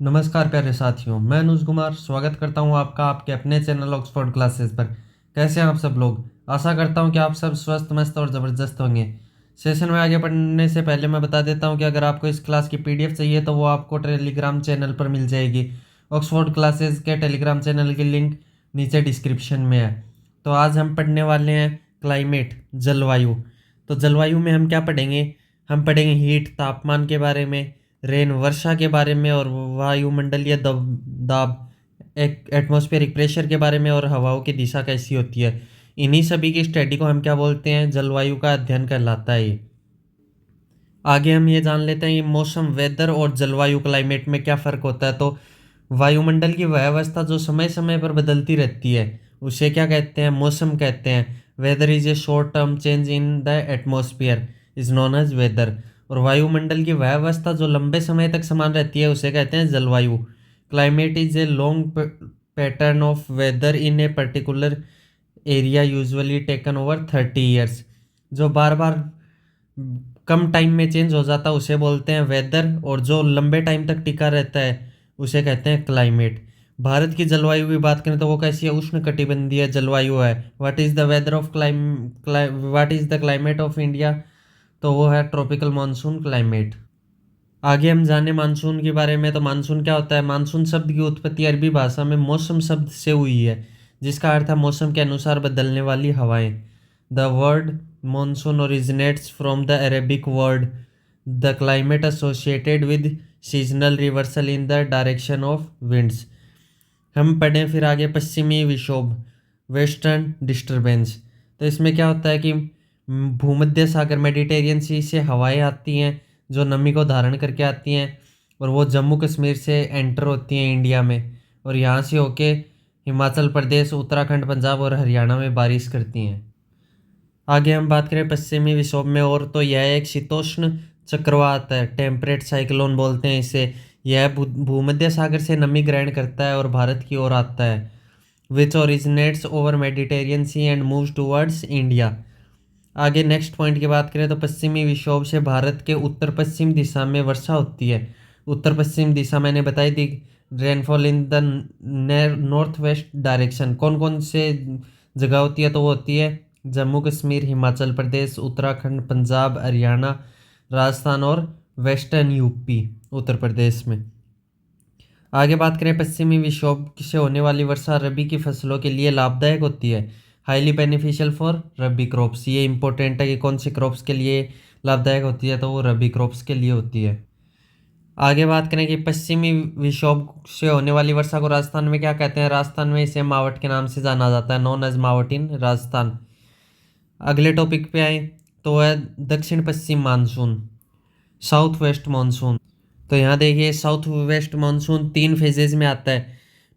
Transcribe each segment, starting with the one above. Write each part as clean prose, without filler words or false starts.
नमस्कार प्यारे साथियों, मैं अनुज कुमार स्वागत करता हूं आपका आपके अपने चैनल ऑक्सफोर्ड क्लासेस पर। कैसे हैं आप सब लोग? आशा करता हूं कि आप सब स्वस्थ मस्त और ज़बरदस्त होंगे। सेशन में आगे बढ़ने से पहले मैं बता देता हूं कि अगर आपको इस क्लास की पीडीएफ चाहिए तो वो आपको टेलीग्राम चैनल पर मिल जाएगी। ऑक्सफोर्ड क्लासेस के टेलीग्राम चैनल की लिंक नीचे डिस्क्रिप्शन में है। तो आज हम पढ़ने वाले हैं क्लाइमेट, जलवायु। तो जलवायु में हम क्या पढ़ेंगे? हम पढ़ेंगे हीट, तापमान के बारे में, रेन, वर्षा के बारे में, और वायुमंडलीय दाब, एक एटमॉस्फेरिक प्रेशर के बारे में, और हवाओं की दिशा कैसी होती है। इन्हीं सभी की स्टडी को हम क्या बोलते हैं? जलवायु का अध्ययन कहलाता है ये। आगे हम ये जान लेते हैं ये मौसम, वेदर और जलवायु, क्लाइमेट में क्या फ़र्क होता है। तो वायुमंडल की वह अवस्था जो समय समय पर बदलती रहती है उसे क्या कहते हैं? मौसम कहते हैं। Weather is a short term change in the atmosphere is known as weather. और वायुमंडल की वह अवस्था जो लंबे समय तक समान रहती है उसे कहते हैं जलवायु। Climate is a long pattern of weather in a particular area usually taken over 30 years. जो बार बार कम टाइम में चेंज हो जाता है उसे बोलते हैं वेदर, और जो लंबे टाइम तक टिका रहता है उसे कहते हैं क्लाइमेट। भारत की जलवायु की बात करें तो वो कैसी है? उष्ण कटिबंधीय जलवायु है। What is the weather of what is the climate of India? तो वो है ट्रॉपिकल मानसून क्लाइमेट। आगे हम जाने मानसून के बारे में। तो मानसून क्या होता है? मानसून शब्द की उत्पत्ति अरबी भाषा में मौसम शब्द से हुई है, जिसका अर्थ है मौसम के अनुसार बदलने वाली हवाएं। The word monsoon originates from the Arabic word the climate associated with seasonal reversal in the direction of winds. हम पढ़ें फिर आगे पश्चिमी विक्षोभ, वेस्टर्न डिस्टरबेंस। तो इसमें क्या होता है कि भूमध्य सागर, मेडिटेरियन सी से हवाएं आती हैं जो नमी को धारण करके आती हैं, और वो जम्मू कश्मीर से एंटर होती हैं इंडिया में, और यहाँ से होके हिमाचल प्रदेश, उत्तराखंड, पंजाब और हरियाणा में बारिश करती हैं। आगे हम बात करें पश्चिमी विक्षोभ में, और तो यह एक शीतोष्ण चक्रवात है, टेम्परेट साइक्लोन बोलते हैं इसे। यह भूमध्य सागर से नमी ग्रहण करता है और भारत की ओर आता है। Which originates over Mediterranean sea and moves towards India. आगे नेक्स्ट पॉइंट की बात करें तो पश्चिमी विक्षोभ से भारत के उत्तर पश्चिम दिशा में वर्षा होती है। उत्तर पश्चिम दिशा मैंने बताई थी। Rainfall in the north west direction कौन कौन से जगह होती है? तो वो होती है जम्मू कश्मीर, हिमाचल प्रदेश, उत्तराखंड, पंजाब, हरियाणा, राजस्थान और वेस्टर्न यूपी, उत्तर प्रदेश में। आगे बात करें पश्चिमी विक्षोभ से होने वाली वर्षा रबी की फसलों के लिए लाभदायक होती है। Highly beneficial for rabi crops. ये इंपॉर्टेंट है कि कौन सी क्रॉप्स के लिए लाभदायक होती है, तो वो रबी क्रॉप्स के लिए होती है। आगे बात करें कि पश्चिमी विक्षोभ से होने वाली वर्षा को राजस्थान में क्या कहते हैं? राजस्थान में इसे मावट के नाम से जाना जाता है, नॉन एज मावट इन राजस्थान। अगले टॉपिक पे आए तो है दक्षिण पश्चिम मानसून, साउथ वेस्ट मानसून। तो यहाँ देखिए साउथ वेस्ट मानसून 3 फेजेज में आता है।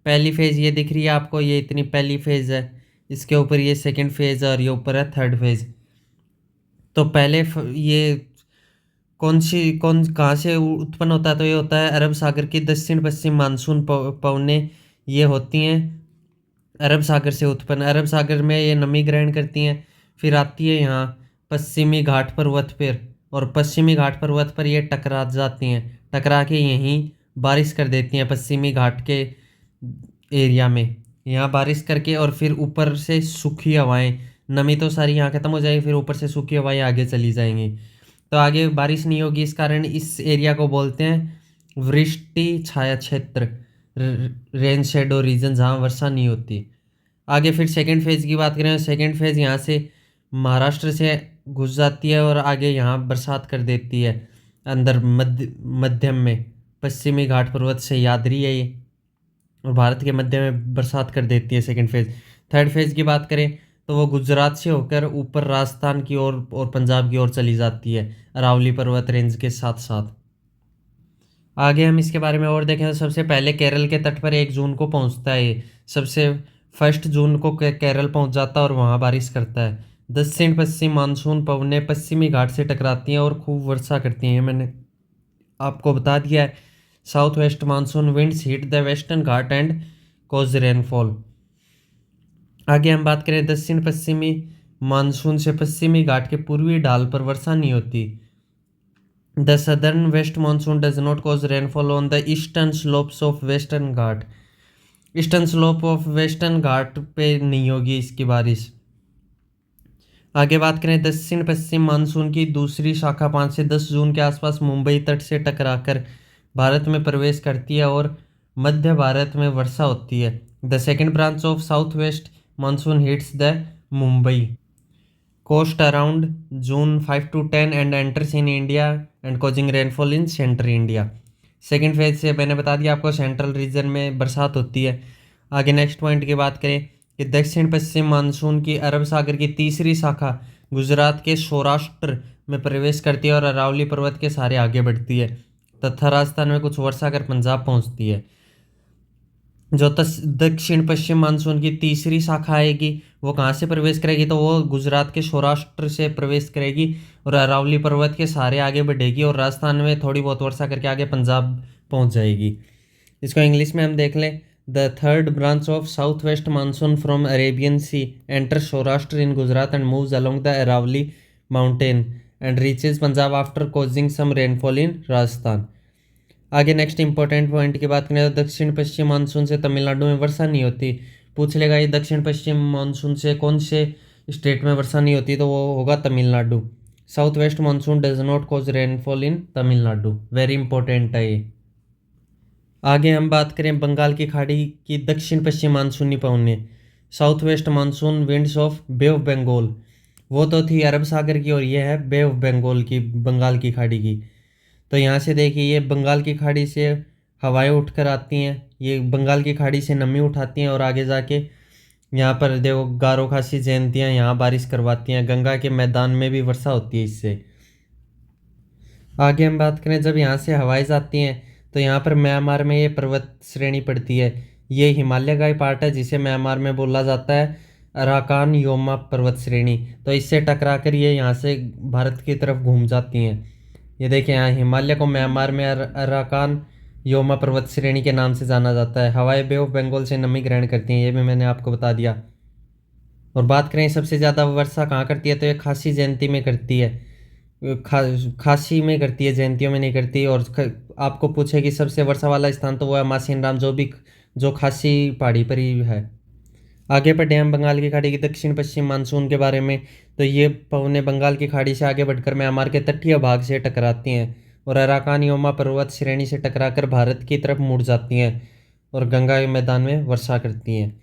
पहली फेज ये दिख रही है आपको, ये इतनी पहली फेज है। इसके ऊपर ये सेकंड फेज है और ये ऊपर है थर्ड फेज। तो ये कौन कहाँ से उत्पन्न होता है? तो ये होता है अरब सागर की दक्षिण पश्चिम मानसून पवनें। ये होती हैं अरब सागर से उत्पन्न। अरब सागर में ये नमी ग्रहण करती हैं, फिर आती है यहाँ पश्चिमी घाट पर्वत पर, और पश्चिमी घाट पर्वत पर ये टकरा जाती हैं। टकरा के यहीं बारिश कर देती हैं पश्चिमी घाट के एरिया में। यहाँ बारिश करके और फिर ऊपर से सूखी हवाएं, नमी तो सारी यहाँ खत्म हो जाएगी, फिर ऊपर से सूखी हवाएं आगे चली जाएंगी। तो आगे बारिश नहीं होगी, इस कारण इस एरिया को बोलते हैं वृष्टि छाया क्षेत्र, रेन शेडो रीजन, जहाँ वर्षा नहीं होती। आगे फिर सेकंड फेज की बात करें, सेकंड फेज यहाँ से महाराष्ट्र से घुस जाती है और आगे यहाँ बरसात कर देती है अंदर मध्यम में। पश्चिमी घाट पर्वत से यादरी है ये, और भारत के मध्य में बरसात कर देती है सेकंड फेज। थर्ड फेज की बात करें तो वो गुजरात से होकर ऊपर राजस्थान की ओर और पंजाब की ओर चली जाती है, अरावली पर्वत रेंज के साथ साथ। आगे हम इसके बारे में और देखें तो सबसे पहले केरल के तट पर 1 जून को पहुंचता है ये। सबसे फर्स्ट जून को केरल पहुंच जाता है और वहां बारिश करता है। दक्षिण पश्चिम मानसून पवनें पश्चिमी घाट से टकराती हैं और खूब वर्षा करती हैं, मैंने आपको बता दिया है। South west monsoon winds hit the western Ghat and cause rainfall. आगे हम बात करें दक्षिण पश्चिमी मानसून से, पश्चिमी घाट के पूर्वी ढाल पर वर्षा नहीं होती। The southern west monsoon does not cause rainfall on the eastern slopes of Western Ghat. Eastern slope of Western Ghat पे नहीं होगी इसकी बारिश। आगे बात करें दक्षिण पश्चिम मानसून की दूसरी शाखा 5 से 10 जून के आसपास मुंबई तट से टकराकर भारत में प्रवेश करती है और मध्य भारत में वर्षा होती है। The second branch of south west monsoon hits the Mumbai coast around June 5 to 10 and enters in India and causing rainfall in central India. Second phase से मैंने बता दिया आपको सेंट्रल रीजन में बरसात होती है। आगे नेक्स्ट पॉइंट की बात करें कि दक्षिण पश्चिम मानसून की अरब सागर की तीसरी शाखा गुजरात के सौराष्ट्र में प्रवेश करती है और अरावली पर्वत के सहारे आगे बढ़ती है तथा राजस्थान में कुछ वर्षा कर पंजाब पहुंचती है। जो दक्षिण पश्चिम मानसून की तीसरी शाखा आएगी वो कहाँ से प्रवेश करेगी, तो वो गुजरात के सौराष्ट्र से प्रवेश करेगी और अरावली पर्वत के सहारे आगे बढ़ेगी और राजस्थान में थोड़ी बहुत वर्षा करके आगे पंजाब पहुंच जाएगी। इसको इंग्लिश में हम देख लें। The third branch of south west monsoon from Arabian sea enter Saurashtra in Gujarat and moves along the Aravalli mountain and reaches Punjab after causing some rainfall in Rajasthan. आगे नेक्स्ट इंपॉर्टेंट पॉइंट की बात करें तो दक्षिण पश्चिम मानसून से तमिलनाडु में वर्षा नहीं होती। पूछ लेगा ये दक्षिण पश्चिम मानसून से कौन से स्टेट में वर्षा नहीं होती, तो वो होगा Tamil Nadu. South west monsoon does not cause rainfall in Tamil Nadu, very important है ये। आगे हम बात करें बंगाल की खाड़ी की दक्षिण पश्चिम मानसूनी पवनें। South west monsoon winds of Bay of Bengal, वो तो थी अरब सागर की और ये है बे ऑफ बंगाल की, बंगाल की खाड़ी की। तो यहाँ से देखिए ये बंगाल की खाड़ी से हवाएं उठकर आती हैं, ये बंगाल की खाड़ी से नमी उठाती हैं और आगे जाके यहाँ पर देखो गारो खासी जयंतियाँ यहाँ बारिश करवाती हैं। गंगा के मैदान में भी वर्षा होती है इससे। आगे हम बात करें जब यहाँ से हवाएं जाती हैं तो यहाँ पर म्यांमार में ये पर्वत श्रेणी पड़ती है। ये हिमालय का ही पार्ट है जिसे म्यांमार में बोला जाता है अराकान योमा पर्वत श्रेणी। तो इससे टकरा कर ये यहाँ से भारत की तरफ घूम जाती हैं। ये देखिए यहाँ हिमालय को म्यांमार में अराकान योमा पर्वत श्रेणी के नाम से जाना जाता है। हवाई बे ऑफ बंगाल से नमी ग्रहण करती हैं, ये भी मैंने आपको बता दिया। और बात करें सबसे ज़्यादा वर्षा कहाँ करती है, तो ये खासी जयंती में करती है। खासी में करती है, जयंतियों में नहीं करती। और आपको पूछे कि सबसे वर्षा वाला स्थान, तो वो है मासिन राम, जो खासी पहाड़ी पर ही है। आगे बढ़े हम बंगाल की खाड़ी की दक्षिण पश्चिम मानसून के बारे में। तो ये पवनें बंगाल की खाड़ी से आगे बढ़कर म्यांमार के तटीय भाग से टकराती हैं और अराकान योमा पर्वत श्रेणी से टकराकर भारत की तरफ मुड़ जाती हैं और गंगा के मैदान में वर्षा करती हैं।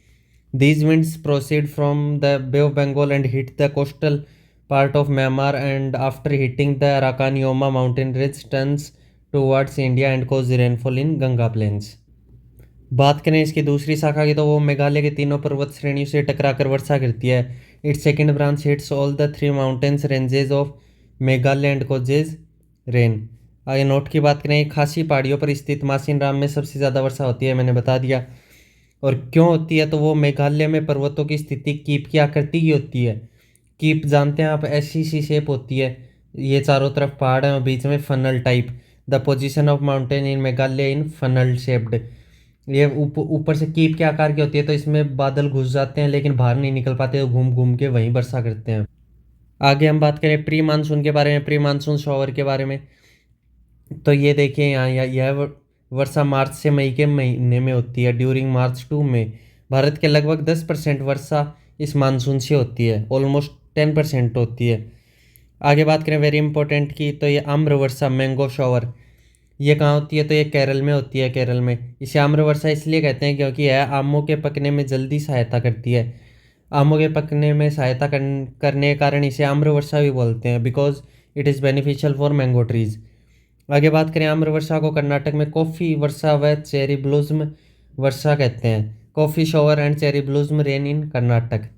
These winds proceed from the bay of Bengal and hit the coastal part of Myanmar and after hitting the Arakan Yoma mountain range turns towards India and cause rainfall in Ganga plains. बात करें इसकी दूसरी शाखा की तो वो मेघालय के तीनों पर्वत श्रेणियों से टकराकर वर्षा करती है। It's second branch hits all the 3 mountains ranges of Meghalaya and causes rain. आगे नोट की बात करें खासी पहाड़ियों पर स्थित मासिन राम में सबसे ज़्यादा वर्षा होती है, मैंने बता दिया। और क्यों होती है, तो वो मेघालय में पर्वतों की स्थिति कीप की आकृति की होती है। कीप जानते हैं आप, ऐसी सी शेप होती है, ये चारों तरफ पहाड़ हैं और बीच में funnel type. The position of mountain in Meghalaya in funnel shaped, ये ऊपर से कीप के आकार की होती है, तो इसमें बादल घुस जाते हैं लेकिन बाहर नहीं निकल पाते, तो घूम घूम के वहीं वर्षा करते हैं। आगे हम बात करें प्री मानसून के बारे में, प्री मानसून शॉवर के बारे में। तो ये देखिए यहाँ यह वर्षा मार्च से मई के महीने में होती है। ड्यूरिंग मार्च टू मई भारत के लगभग 10% वर्षा इस मानसून से होती है, ऑलमोस्ट 10% होती है। आगे बात करें वेरी इंपॉर्टेंट की, तो ये आम्र वर्षा मैंगो शॉवर, ये कहाँ होती है, तो ये केरल में होती है। केरल में इसे आम्र वर्षा इसलिए कहते हैं क्योंकि यह आमों के पकने में जल्दी सहायता करती है। आमों के पकने में सहायता करने के कारण इसे आम्र वर्षा भी बोलते हैं, because it is beneficial for mango trees. आगे बात करें आम्र वर्षा को कर्नाटक में कॉफ़ी वर्षा व चेरी ब्लॉसम वर्षा कहते हैं। Coffee shower and cherry blossom rain in Karnataka.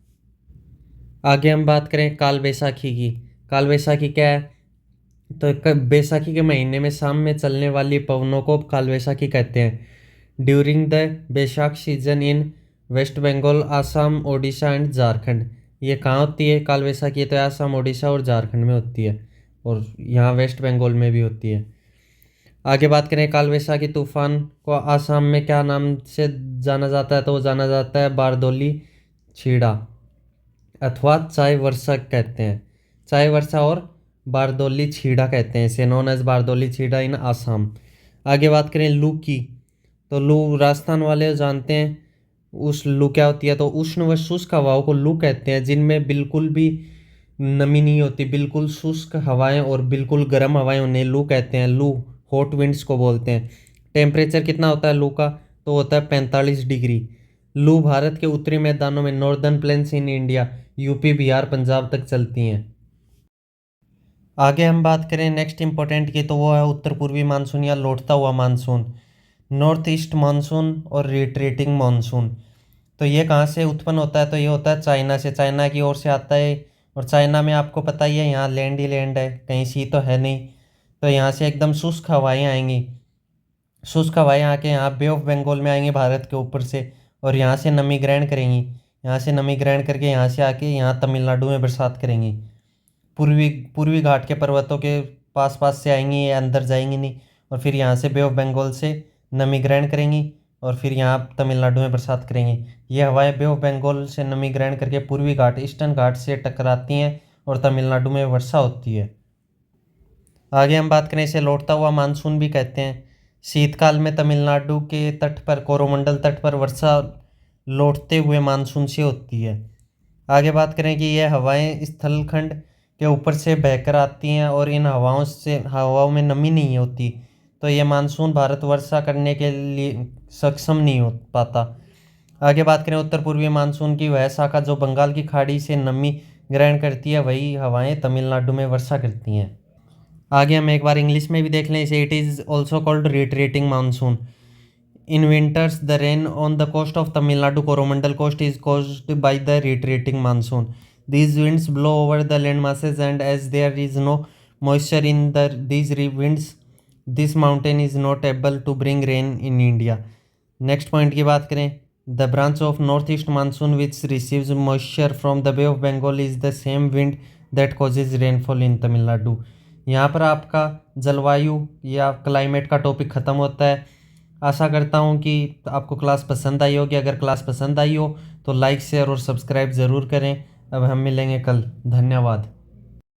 आगे हम बात करें काल बैसाखी की। काल बैसाखी क्या है, तो बैसाखी के महीने में शाम में चलने वाली पवनों को काल बैसाखी कहते हैं। During the Baisakh season in West Bengal Assam Odisha and Jharkhand, ये कहाँ होती है काल बैसाखी, तो आसाम ओडिशा और झारखंड में होती है और यहाँ वेस्ट बंगाल में भी होती है। आगे बात करें काल बैसाखी तूफान को आसाम में क्या नाम से जाना जाता है, तो वो जाना जाता है बारदोली छीड़ा अथवा चाय वर्षा कहते हैं। चाय वर्षा और बारदौली छीड़ा कहते हैं इसे, नॉन एज बारदौली छीड़ा इन आसाम। आगे बात करें लू की, तो लू राजस्थान वाले जानते हैं उस लू क्या होती है। तो उष्ण व शुष्क हवाओं को लू कहते हैं, जिनमें बिल्कुल भी नमी नहीं होती, बिल्कुल शुष्क हवाएं और बिल्कुल गर्म हवाएं, उन्हें लू कहते हैं। लू हॉट विंड्स को बोलते हैं। टेम्परेचर कितना होता है लू का, तो होता है 45 डिग्री। लू भारत के उत्तरी मैदानों में, northern plains in India, UP Bihar Punjab तक चलती हैं। आगे हम बात करें नेक्स्ट इंपॉर्टेंट की, तो वो है उत्तर पूर्वी मानसून या लौटता हुआ मानसून, नॉर्थ ईस्ट मानसून और रिट्रीटिंग मानसून। तो ये कहाँ से उत्पन्न होता है, तो ये होता है चाइना से, चाइना की ओर से आता है। और चाइना में आपको पता ही है यहाँ लैंड ही लैंड है, कहीं सी तो है नहीं। तो यहाँ से एकदम शुष्क हवाएं आएंगी, शुष्क हवाएं आके यहाँ बे ऑफ बंगाल में आएंगी भारत के ऊपर से, और यहाँ से नमी ग्रहण करेंगी। यहाँ से नमी ग्रहण करके यहाँ से आके यहाँ तमिलनाडु में बरसात करेंगी। पूर्वी पूर्वी घाट के पर्वतों के पास पास से आएंगी, ये अंदर जाएंगी नहीं। और फिर यहाँ से बे ऑफ बंगाल से नमी ग्रहण करेंगी और फिर यहाँ तमिलनाडु में बरसात करेंगी। ये हवाएं बे ऑफ बंगाल से नमी ग्रहण करके पूर्वी घाट, ईस्टर्न घाट से टकराती हैं और तमिलनाडु में वर्षा होती है। आगे हम बात करें, इसे लौटता हुआ मानसून भी कहते हैं। शीतकाल में तमिलनाडु के तट पर, कोरोमंडल तट पर वर्षा लौटते हुए मानसून से होती है। आगे बात करें कि यह हवाएं स्थलखंड के ऊपर से बहकर आती हैं और इन हवाओं में नमी नहीं होती, तो ये मानसून भारत वर्षा करने के लिए सक्षम नहीं हो पाता। आगे बात करें उत्तर पूर्वी मानसून की, वह शाखा जो बंगाल की खाड़ी से नमी ग्रहण करती है, वही हवाएं तमिलनाडु में वर्षा करती हैं। आगे हम एक बार इंग्लिश में भी देख लें इसे। It is also called retreating monsoon. In winters, the rain on the coast of Tamil Nadu Coromandel coast is caused by the retreating monsoon. These winds blow over the land masses, and as there is no moisture in winds, this mountain is not able to bring rain in India. Next point की बात करें, the branch of northeast monsoon which receives moisture from the Bay of Bengal is the same wind that causes rainfall in Tamil Nadu. यहाँ पर आपका जलवायु या climate का topic ख़त्म होता है। आशा करता हूँ कि आपको क्लास पसंद आई होगी। अगर क्लास पसंद आई हो तो लाइक शेयर और सब्सक्राइब ज़रूर करें। अब हम मिलेंगे कल। धन्यवाद।